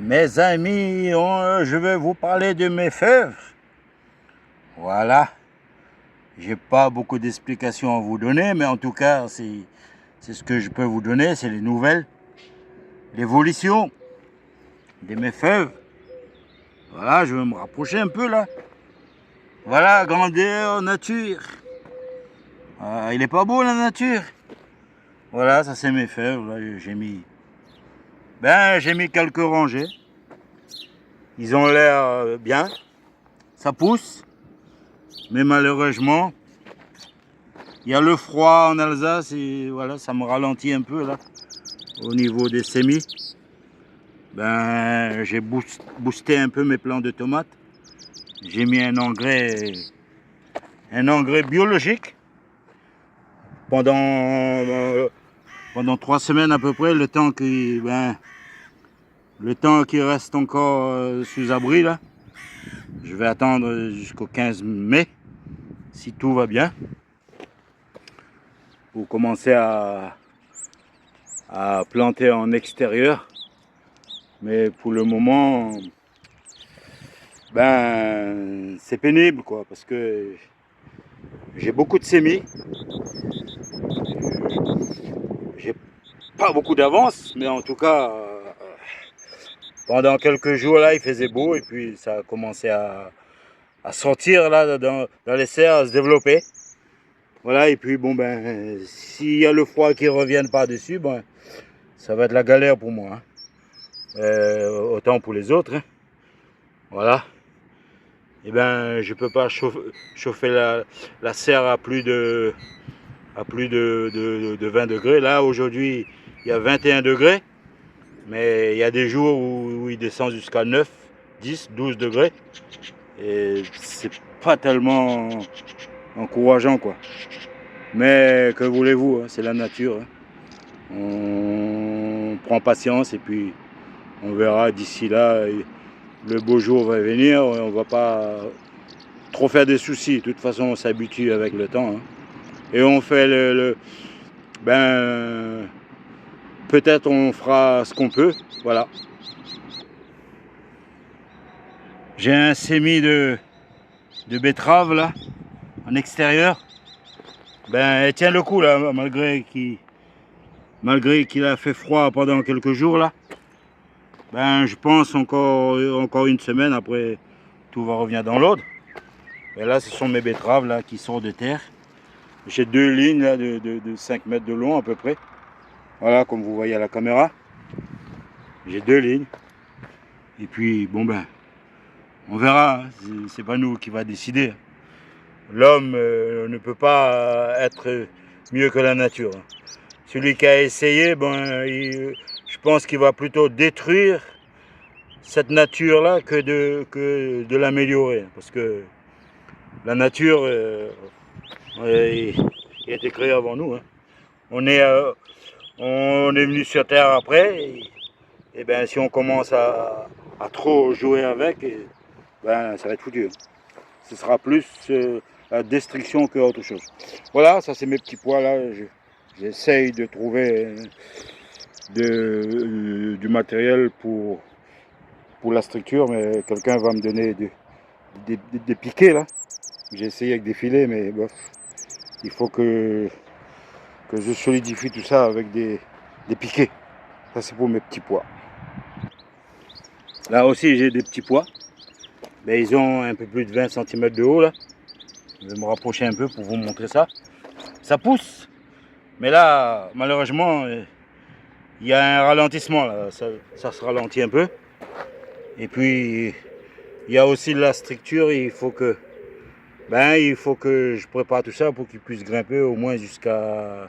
Mes amis, je vais vous parler de mes fèves. Voilà. J'ai pas beaucoup d'explications à vous donner, mais en tout cas, c'est ce que je peux vous donner, c'est les nouvelles, l'évolution de mes fèves. Voilà, je vais me rapprocher un peu là. Voilà, grandeur nature. Il est pas beau la nature. Voilà, ça c'est mes fèves. Là, j'ai mis quelques rangées. Ils ont l'air bien. Ça pousse. Mais malheureusement, il y a le froid en Alsace et voilà, ça me ralentit un peu là, au niveau des semis. J'ai boosté un peu mes plants de tomates. J'ai mis un engrais biologique pendant 3 semaines à peu près, le temps qu'il reste encore sous abri là. Je vais attendre jusqu'au 15 mai, si tout va bien, pour commencer à planter en extérieur. Mais pour le moment, c'est pénible quoi, parce que j'ai beaucoup de semis. J'ai pas beaucoup d'avance, mais en tout cas, pendant quelques jours là, il faisait beau et puis ça a commencé à sortir là dans les serres, à se développer. Voilà, et puis s'il y a le froid qui revienne par-dessus, ça va être la galère pour moi. Autant pour les autres. Hein. Voilà. Et je peux pas chauffer la serre à plus de 20 degrés. Là, aujourd'hui, il y a 21 degrés. Mais il y a des jours où il descend jusqu'à 9, 10, 12 degrés. Et c'est pas tellement encourageant, quoi. Mais que voulez-vous, hein, c'est la nature. Hein. On prend patience et puis on verra d'ici là. Le beau jour va venir, on va pas trop faire des soucis. De toute façon, on s'habitue avec le temps. Hein. Et on fait peut-être on fera ce qu'on peut. Voilà. J'ai un sémi de betterave là, en extérieur. Elle tient le coup là, malgré qu'il a fait froid pendant quelques jours là. Je pense encore une semaine après tout va revenir dans l'ordre. Et là, ce sont mes betteraves là qui sortent de terre. J'ai 2 lignes là, de 5 mètres de long à peu près. Voilà, comme vous voyez à la caméra. J'ai 2 lignes. Et puis, on verra. Hein. C'est pas nous qui va décider. L'homme ne peut pas être mieux que la nature. Celui qui a essayé, je pense qu'il va plutôt détruire cette nature-là que de l'améliorer. Parce que la nature, il a été créé avant nous. Hein. On est venu sur Terre après. Et si on commence à trop jouer avec, ça va être foutu. Ce sera plus la destruction que autre chose. Voilà, ça c'est mes petits pois là. J'essaye de trouver du matériel pour la structure, mais quelqu'un va me donner des piquets là. J'ai essayé avec des filets, mais il faut que je solidifie tout ça avec des piquets. Ça c'est pour mes petits pois. Là aussi j'ai des petits pois. Ils ont un peu plus de 20 cm de haut là. Je vais me rapprocher un peu pour vous montrer ça. Ça pousse. Mais là, malheureusement, il y a un ralentissement là. Ça se ralentit un peu. Et puis, il y a aussi la structure. Il faut que je prépare tout ça pour qu'il puisse grimper au moins jusqu'à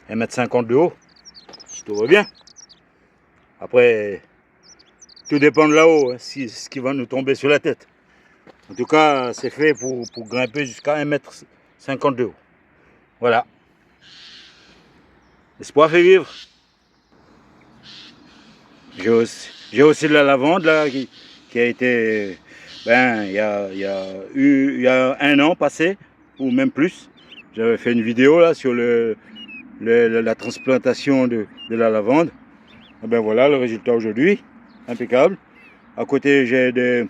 1,50 m de haut. Si tout va bien. Après, tout dépend de là-haut, hein, ce qui va nous tomber sur la tête. En tout cas, c'est fait pour grimper jusqu'à 1,50 m de haut. Voilà. L'espoir fait vivre. J'ai aussi de la lavande là, qui a été... il y a 1 an passé, ou même plus. J'avais fait une vidéo là sur la transplantation de la lavande. Voilà le résultat aujourd'hui. Impeccable. À côté, j'ai des...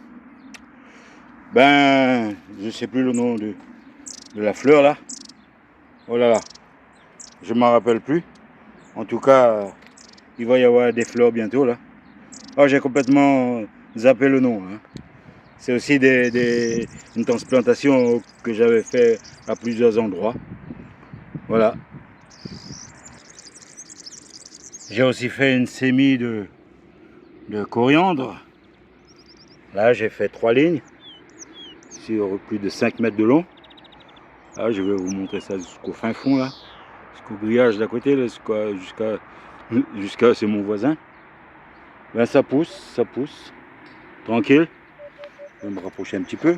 Ben, je sais plus le nom de la fleur là. Oh là là, je m'en rappelle plus. En tout cas, il va y avoir des fleurs bientôt là. Oh, j'ai complètement zappé le nom. Hein. C'est aussi une transplantation que j'avais fait à plusieurs endroits. Voilà. J'ai aussi fait une sémie de coriandre. Là, j'ai fait 3 lignes sur plus de 5 mètres de long. Là, je vais vous montrer ça jusqu'au fin fond, là. Jusqu'au grillage d'à côté, jusqu'à c'est mon voisin. Ben, ça pousse, tranquille. Je vais me rapprocher un petit peu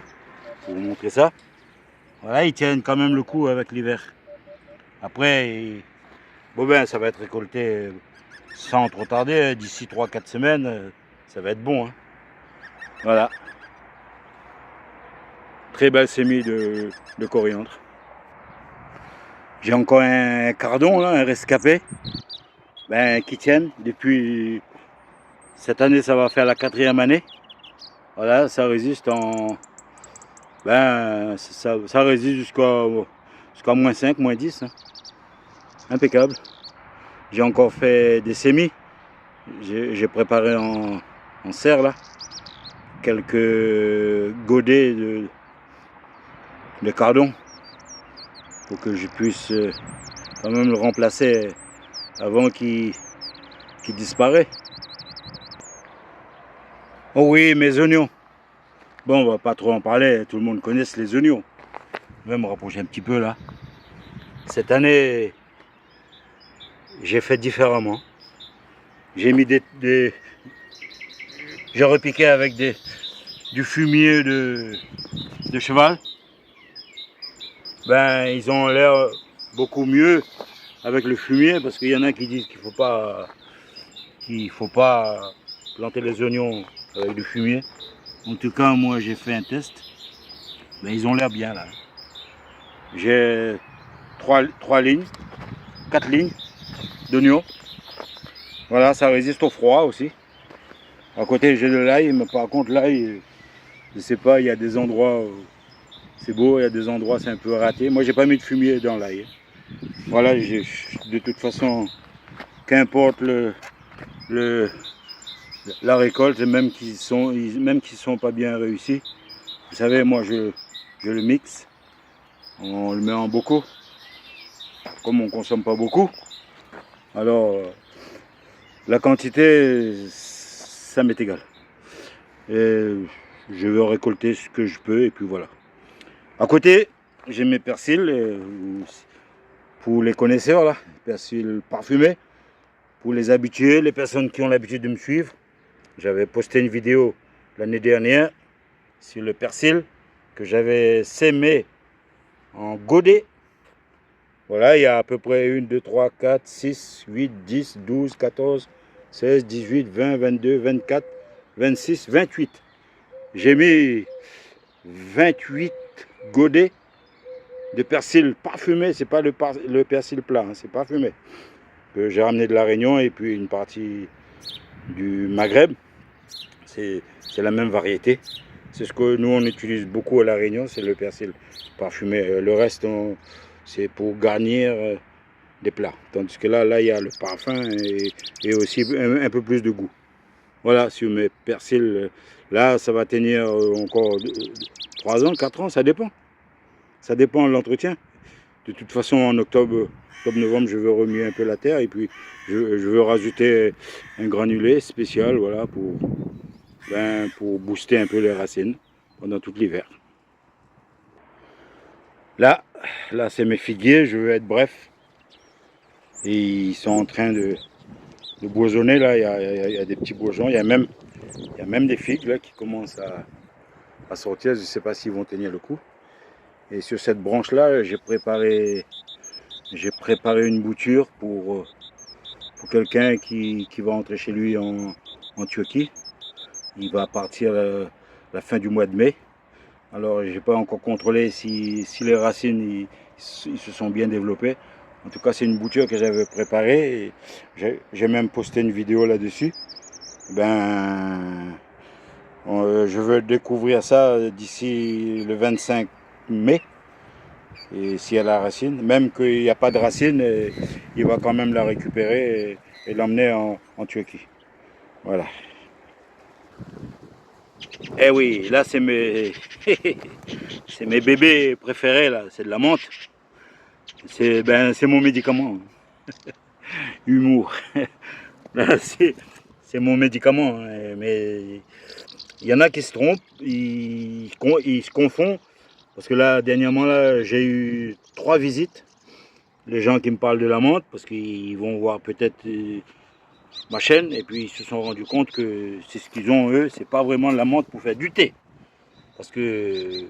pour vous montrer ça. Voilà, ils tiennent quand même le coup avec l'hiver. Après, bon ben, ça va être récolté sans trop tarder. D'ici 3-4 semaines, ça va être bon. Hein. Voilà. Très belle sémie de coriandre. J'ai encore un cardon, là, un rescapé, ben, qui tiennent depuis cette année. Ça va faire la 4e année. Voilà, ça résiste ça résiste jusqu'à moins 5, moins 10. Hein. Impeccable. J'ai encore fait des sémis. J'ai préparé en serre là quelques godets de cardon pour que je puisse quand même le remplacer avant qu'il disparaisse. Oh oui, mes oignons. Bon, on va pas trop en parler, tout le monde connaît les oignons. Je vais me rapprocher un petit peu là. Cette année, j'ai fait différemment. J'ai mis j'ai repiqué avec du fumier de cheval. Ben, ils ont l'air beaucoup mieux avec le fumier parce qu'il y en a qui disent qu'il faut pas planter les oignons avec du fumier. En tout cas, moi, j'ai fait un test. Ben, ils ont l'air bien là. J'ai 3 lignes, 4 lignes d'oignons. Voilà, ça résiste au froid aussi. À côté, j'ai de l'ail, mais par contre, l'ail, je sais pas, il y a des endroits où c'est beau, il y a des endroits c'est un peu raté. Moi, j'ai pas mis de fumier dans l'ail. Voilà, de toute façon, qu'importe la récolte, même qu'ils sont pas bien réussis. Vous savez, moi, je le mixe. On le met en bocaux. Comme on consomme pas beaucoup, alors la quantité, ça m'est égal. Et je veux récolter ce que je peux et puis voilà. À côté, j'ai mes persils, pour les connaisseurs là, persil parfumé. Pour les habitués, les personnes qui ont l'habitude de me suivre, j'avais posté une vidéo l'année dernière sur le persil que j'avais sémé en godet. Voilà, il y a à peu près 1, 2, 3, 4, 6, 8, 10, 12, 14, 16, 18, 20, 22, 24, 26, 28. J'ai mis 28 godets de persil parfumé. C'est pas le persil plat, hein, c'est parfumé. Que j'ai ramené de la Réunion et puis une partie du Maghreb. C'est la même variété. C'est ce que nous on utilise beaucoup à la Réunion, c'est le persil parfumé. Le reste, c'est pour garnir des plats. Tandis que là, il y a le parfum et aussi un peu plus de goût. Voilà, sur mes persils, là, ça va tenir encore 3 ans, 4 ans, ça dépend. Ça dépend de l'entretien. De toute façon, en octobre, novembre, je veux remuer un peu la terre et puis je veux rajouter un granulé spécial, voilà, pour booster un peu les racines pendant tout l'hiver. Là c'est mes figuiers, je veux être bref. Et ils sont en train de bourgeonner, là, il y a des petits bourgeons, il y a même des figues là qui commencent à sortir, je ne sais pas s'ils vont tenir le coup. Et sur cette branche là, j'ai préparé une bouture pour quelqu'un qui va entrer chez lui en Turquie. Il va partir la fin du mois de mai. Alors, je n'ai pas encore contrôlé si les racines ils se sont bien développées. En tout cas, c'est une bouture que j'avais préparée. Et j'ai même posté une vidéo là-dessus. Ben, Je veux découvrir ça d'ici le 25 mai. Et s'il y a la racine, même qu'il n'y a pas de racine, il va quand même la récupérer et l'emmener en Turquie. Voilà. Eh oui, là c'est mes c'est mes bébés préférés là, c'est de la menthe. C'est mon médicament. Humour. Là, c'est mon médicament. Mais il y en a qui se trompent, ils se confondent. Parce que là, dernièrement, là, j'ai eu 3 visites. Les gens qui me parlent de la menthe, parce qu'ils vont voir peut-être ma chaîne, et puis ils se sont rendus compte que c'est ce qu'ils ont eux, c'est pas vraiment de la menthe pour faire du thé. Parce que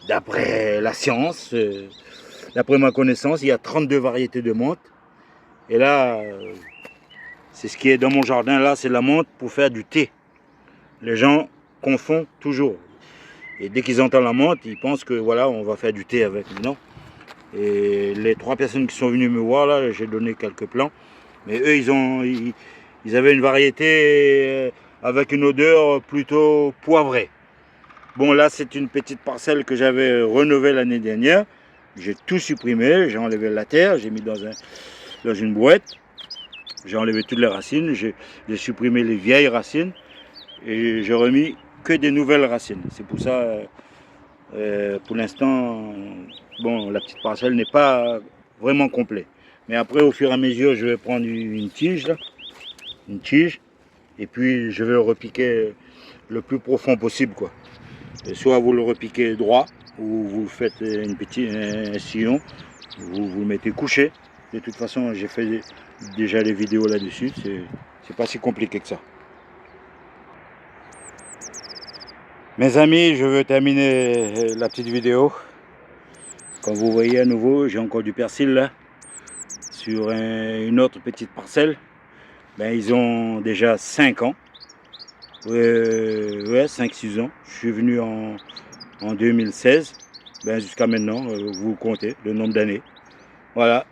d'après la science, d'après ma connaissance, il y a 32 variétés de menthe. Et là, c'est ce qui est dans mon jardin, là, c'est la menthe pour faire du thé. Les gens confondent toujours. Et dès qu'ils entendent la menthe, ils pensent que voilà, on va faire du thé avec. Non. Et les 3 personnes qui sont venues me voir, là, j'ai donné quelques plants. Mais eux, ils avaient une variété avec une odeur plutôt poivrée. Bon, là, c'est une petite parcelle que j'avais rénovée l'année dernière. J'ai tout supprimé, j'ai enlevé la terre, j'ai mis dans une boîte. J'ai enlevé toutes les racines, j'ai supprimé les vieilles racines et j'ai remis que des nouvelles racines. C'est pour ça, pour l'instant, bon, la petite parcelle n'est pas vraiment complète. Mais après, au fur et à mesure, je vais prendre une tige, là, une tige, et puis je vais le repiquer le plus profond possible, quoi. Et soit vous le repiquez droit, ou vous faites un sillon, vous le mettez couché. De toute façon, j'ai fait déjà des vidéos là-dessus, c'est pas si compliqué que ça. Mes amis, je veux terminer la petite vidéo. Comme vous voyez à nouveau, j'ai encore du persil là, sur une autre petite parcelle. Ben, ils ont déjà 5 ans. Ouais, 5-6 ans. Je suis venu en 2016. Ben, jusqu'à maintenant, vous comptez le nombre d'années. Voilà.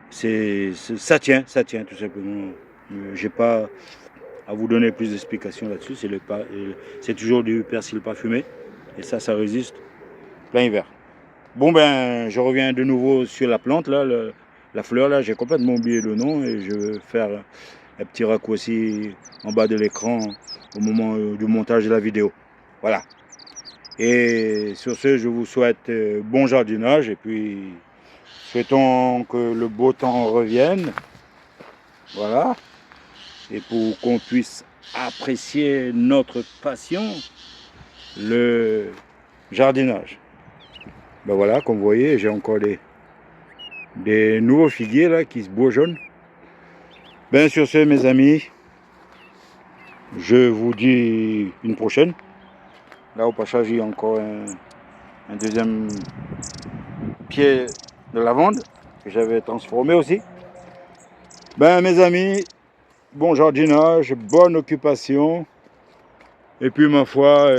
Ça tient tout simplement. J'ai pas à vous donner plus d'explications là-dessus. C'est toujours du persil parfumé. Et ça résiste plein hiver. Bon, ben, je reviens de nouveau sur la plante, là, la fleur, là. J'ai complètement oublié le nom et je vais faire un petit raccourci en bas de l'écran au moment du montage de la vidéo. Voilà. Et sur ce, je vous souhaite bon jardinage et puis souhaitons que le beau temps revienne. Voilà. Et pour qu'on puisse apprécier notre passion, le jardinage. Ben voilà, comme vous voyez, j'ai encore des nouveaux figuiers là qui se bourgeonnent. Ben sur ce, mes amis, je vous dis une prochaine. Là au passage, il y a encore un deuxième pied de lavande que j'avais transformé aussi. Ben mes amis, bon jardinage, bonne occupation. Et puis ma foi,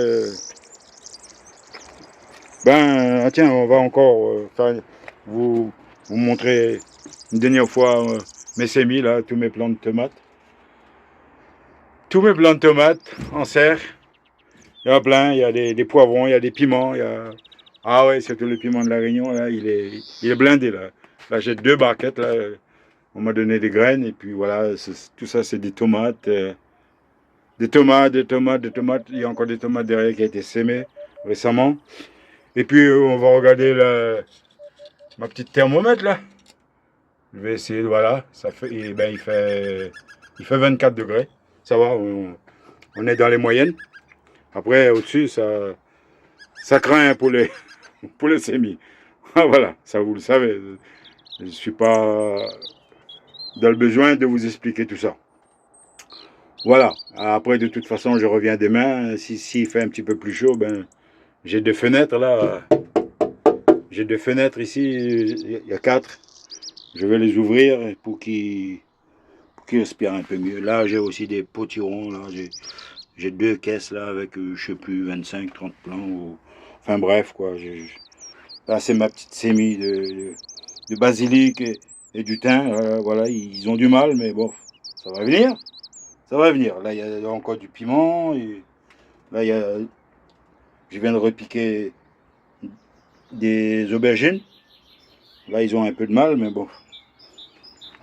ben tiens, on va encore vous montrer une dernière fois mes semis là, tous mes plants de tomates. Tous mes plants de tomates en serre. Il y en a plein, il y a des poivrons, il y a des piments, il y a... Ah ouais, surtout le piment de la Réunion, là, il est blindé là. Là j'ai 2 barquettes là. On m'a donné des graines et puis voilà, tout ça c'est des tomates. Des tomates. Il y a encore des tomates derrière qui ont été semées récemment. Et puis on va regarder ma petite thermomètre là. Je vais essayer, voilà, ça fait, il fait 24 degrés. Ça va, on est dans les moyennes. Après, au-dessus, ça craint pour pour les semis. Voilà, ça vous le savez. Je ne suis pas dans le besoin de vous expliquer tout ça. Voilà, après de toute façon, je reviens demain. S'il fait un petit peu plus chaud, ben, j'ai 2 fenêtres là. J'ai 2 fenêtres ici, il y a 4. Je vais les ouvrir pour qu'ils respirent un peu mieux. Là, j'ai aussi des potirons. Là, j'ai 2 caisses là avec, je sais plus, 25-30 plants. Enfin bref, quoi. Là, c'est ma petite sémie de basilic et du thym. Voilà, ils ont du mal, mais bon, ça va venir. Ça va venir. Là, il y a encore du piment. Là, je viens de repiquer des aubergines. Là, ils ont un peu de mal, mais bon.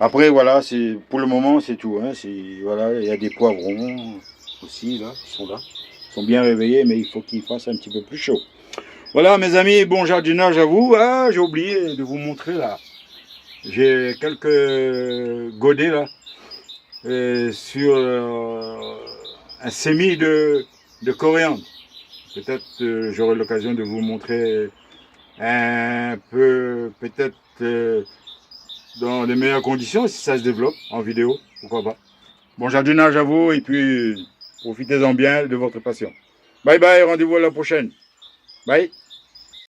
Après, voilà, pour le moment, c'est tout. Hein. Voilà, il y a des poivrons aussi, là, qui sont là. Ils sont bien réveillés, mais il faut qu'ils fassent un petit peu plus chaud. Voilà, mes amis, bon jardinage à vous. Ah, j'ai oublié de vous montrer, là. J'ai quelques godets, là, sur un sémi de coriandre. Peut-être j'aurai l'occasion de vous montrer un peu, peut-être dans les meilleures conditions, si ça se développe en vidéo, pourquoi pas. Bon jardinage à vous et puis profitez-en bien de votre passion. Bye bye, rendez-vous à la prochaine. Bye.